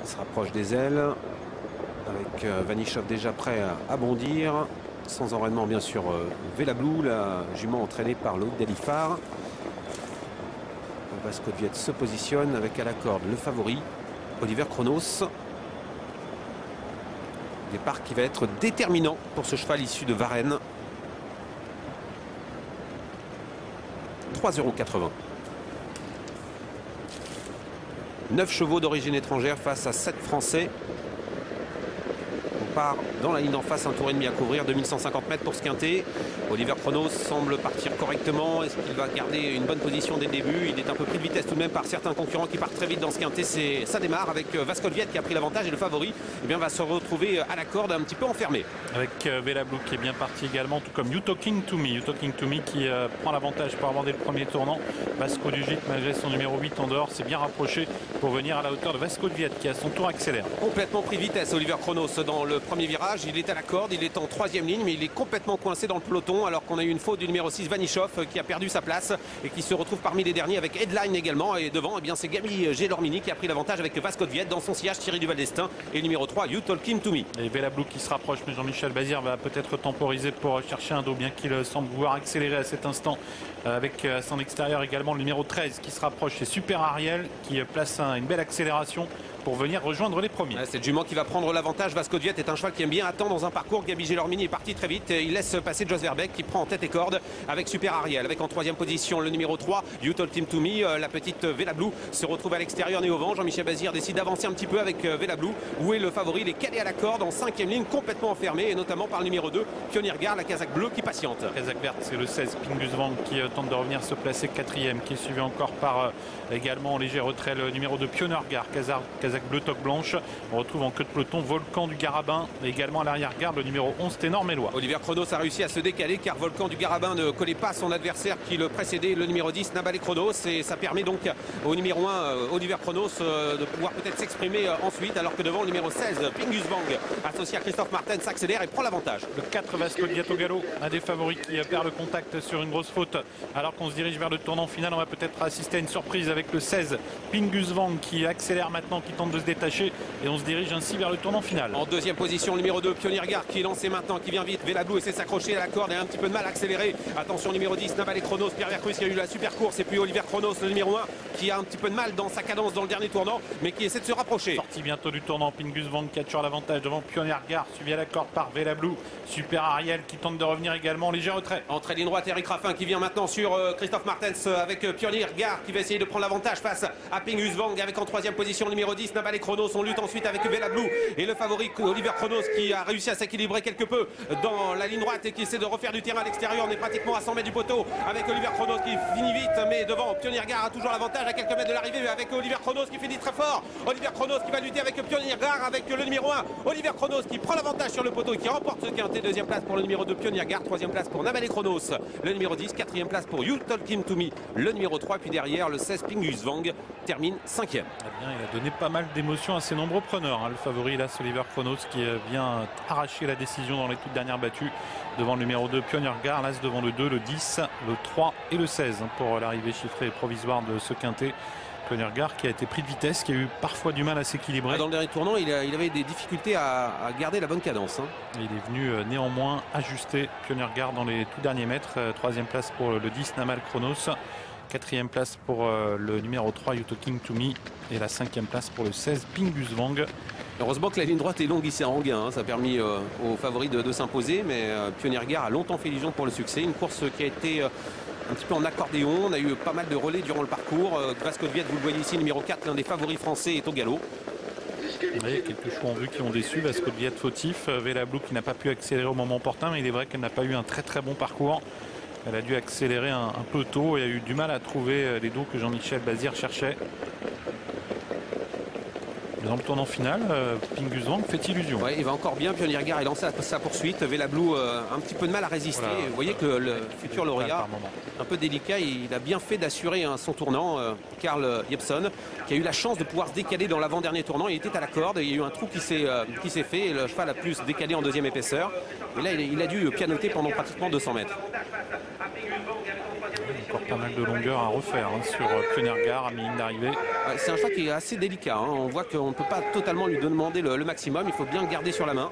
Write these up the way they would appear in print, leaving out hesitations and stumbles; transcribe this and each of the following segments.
Il se rapproche des ailes avec Vanichov déjà prêt à bondir. Sans enraînement bien sûr Velablou, la jument entraînée par Loïc Dalifard. Vasco de Viette se positionne avec à la corde le favori Oliver Kronos. Départ qui va être déterminant pour ce cheval issu de Varennes. 3,80 €. 9 chevaux d'origine étrangère face à 7 français. On part dans la ligne d'en face, un tour et demi à couvrir, 2150 mètres pour ce quintet. Oliver Kronos semble partir correctement. Est-ce qu'il va garder une bonne position dès le début? Il est un peu pris de vitesse tout de même par certains concurrents qui partent très vite dans ce quintet. Ça démarre avec Vasco de Viette qui a pris l'avantage et le favori va se retrouver à la corde un petit peu enfermé. Avec Velablou qui est bien parti également, tout comme You Talking to Me. You Talking to Me qui prend l'avantage pour aborder le premier tournant. Vasco du Gite, malgré son numéro 8 en dehors, s'est bien rapproché pour venir à la hauteur de Vasco de Viette qui à son tour accélère. Complètement pris de vitesse Oliver Kronos dans le premier virage. Il est à la corde, il est en troisième ligne, mais il est complètement coincé dans le peloton alors qu'on a eu une faute du numéro 6 Vanichov qui a perdu sa place et qui se retrouve parmi les derniers avec Headline également. Et devant, c'est Gabi Gélormini qui a pris l'avantage avec Vasco de Viette dans son sillage. Thierry Duval d'Estaing et le numéro 3 You Talking to Me. Et Velablou qui se rapproche, mais Jean-Michel Bazir va peut-être temporiser pour chercher un dos, bien qu'il semble vouloir accélérer à cet instant avec à son extérieur également le numéro 13 qui se rapproche. C'est Super Ariel qui place une belle accélération pour venir rejoindre les premiers. C'est le jument qui va prendre l'avantage. Vasco de Viette est un cheval qui aime bien attendre dans un parcours. Gabi Gélormini est parti très vite. Il laisse passer Jos Verbeek qui prend en tête et corde avec Super Ariel. Avec en troisième position le numéro 3, You Told Him to Me. La petite Velablou se retrouve à l'extérieur nez au vent. Jean-Michel Bazir décide d'avancer un petit peu avec Velablou. Où est le favori? Il est calé à la corde en cinquième ligne, complètement enfermé, et notamment par le numéro 2, Pionnier Gare, la casaque bleue qui patiente. Casaque verte, c'est le 16, Pingus Wang qui tente de revenir se placer quatrième, qui est suivi encore par également en léger retrait le numéro 2, Pionnier Gare, casaque bleu toque blanche. On retrouve en queue de peloton Volcan du Garabin et également à l'arrière-garde le numéro 11 Ténor Mélois. Oliver Kronos a réussi à se décaler car Volcan du Garabin ne collait pas son adversaire qui le précédait, le numéro 10 Nabale Kronos, et ça permet donc au numéro 1 Oliver Kronos de pouvoir peut-être s'exprimer ensuite, alors que devant le numéro 16 Pingus Wang associé à Christophe Martin s'accélère et prend l'avantage. Le 4 Vasco de Viette au galop, un des favoris qui perd le contact sur une grosse faute alors qu'on se dirige vers le tournant final. On va peut-être assister à une surprise avec le 16 Pingus Wang qui accélère maintenant, qui tente de se détacher, et on se dirige ainsi vers le tournant final. En deuxième position, le numéro 2, Pionnier Gare, qui est lancé maintenant, qui vient vite. Velablou essaie de s'accrocher à la corde et a un petit peu de mal à accélérer. Attention, numéro 10, Nabale Kronos, Pierre Vercruz qui a eu la super course. Et puis Oliver Kronos, le numéro 1, qui a un petit peu de mal dans sa cadence dans le dernier tournant, mais qui essaie de se rapprocher. Sorti bientôt du tournant, Pingus Wang qui a toujours l'avantage devant Pionnier Gare, suivi à la corde par Velablou. Super Ariel qui tente de revenir également, léger retrait. Entrée ligne droite, Eric Raffin qui vient maintenant sur Christophe Martens avec Pionnier Gare qui va essayer de prendre l'avantage face à Pingus Wang avec en troisième position le numéro 10, Nabale Kronos. On lutte ensuite avec Velablou et le favori Oliver Kronos qui a réussi à s'équilibrer quelque peu dans la ligne droite et qui essaie de refaire du terrain à l'extérieur. On est pratiquement à 100 mètres du poteau avec Oliver Kronos qui finit vite, mais devant Pionnier Gare a toujours l'avantage à quelques mètres de l'arrivée avec Oliver Kronos qui finit très fort. Oliver Kronos qui va lutter avec Pionnier Gare avec le numéro 1 Oliver Kronos qui prend l'avantage sur le poteau et qui remporte ce quintet. Deuxième place pour le numéro 2 Pionnier Gare, troisième place pour Nabale Kronos, le numéro 10, quatrième place pour You Told Him to Me, le numéro 3, puis derrière le 16 Pingus Wang termine cinquième. Eh bien, il a donné pas mal d'émotions à ses nombreux preneurs, hein. Le favori là, Oliver Kronos qui vient arracher la décision dans les toutes dernières battues devant le numéro 2 Pionnier Gare, là devant le 2, le 10, le 3 et le 16 pour l'arrivée chiffrée et provisoire de ce quintet. Pionnier Gare qui a été pris de vitesse, qui a eu parfois du mal à s'équilibrer. Dans le dernier tournant, il avait des difficultés à garder la bonne cadence. Il est venu néanmoins ajuster Pionnier Gare dans les tout derniers mètres. Troisième place pour le 10 Namal Kronos. Quatrième place pour le numéro 3 You Talking to Me. Et la cinquième place pour le 16 Pingus Wang. Heureusement que la ligne droite est longue ici à Anguin, ça a permis aux favoris de s'imposer, mais Pionnier Gare a longtemps fait illusion pour le succès. Une course qui a été un petit peu en accordéon, on a eu pas mal de relais durant le parcours. Vasco de Viette, vous le voyez ici, numéro 4, l'un des favoris français est au galop. Oui, quelques chevaux en vue qui ont déçu. Vasco de Viette fautif, Velablou qui n'a pas pu accélérer au moment opportun, mais il est vrai qu'elle n'a pas eu un très bon parcours. Elle a dû accélérer un peu tôt et a eu du mal à trouver les dos que Jean-Michel Bazir cherchait. Dans le tournant final, Pingus Wang fait illusion. Ouais, il va encore bien. Pionnier Gare est lancé à sa poursuite. Velablou un petit peu de mal à résister. Voilà. Vous voyez que le futur lauréat, un peu délicat, il a bien fait d'assurer son tournant. Karl Jepson, qui a eu la chance de pouvoir se décaler dans l'avant-dernier tournant. Il était à la corde. Il y a eu un trou qui s'est fait. Et le cheval a pu se décaler en deuxième épaisseur. Et là, il a dû pianoter pendant pratiquement 200 mètres. Encore pas mal de longueur à refaire sur Pioneer Gare à mi-ligne d'arrivée. C'est un choix qui est assez délicat. Hein. On voit qu'on ne peut pas totalement lui demander le maximum. Il faut bien le garder sur la main.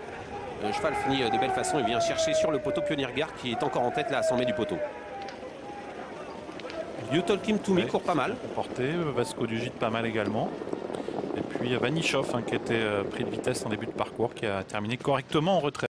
Le cheval finit de belle façon. Il vient chercher sur le poteau Pioneer Gare qui est encore en tête là à 100 mètres du poteau. You Talking to Me court pas mal. Porté, Vasco du Gite pas mal également. Et puis Vanichov qui était pris de vitesse en début de parcours, qui a terminé correctement en retrait.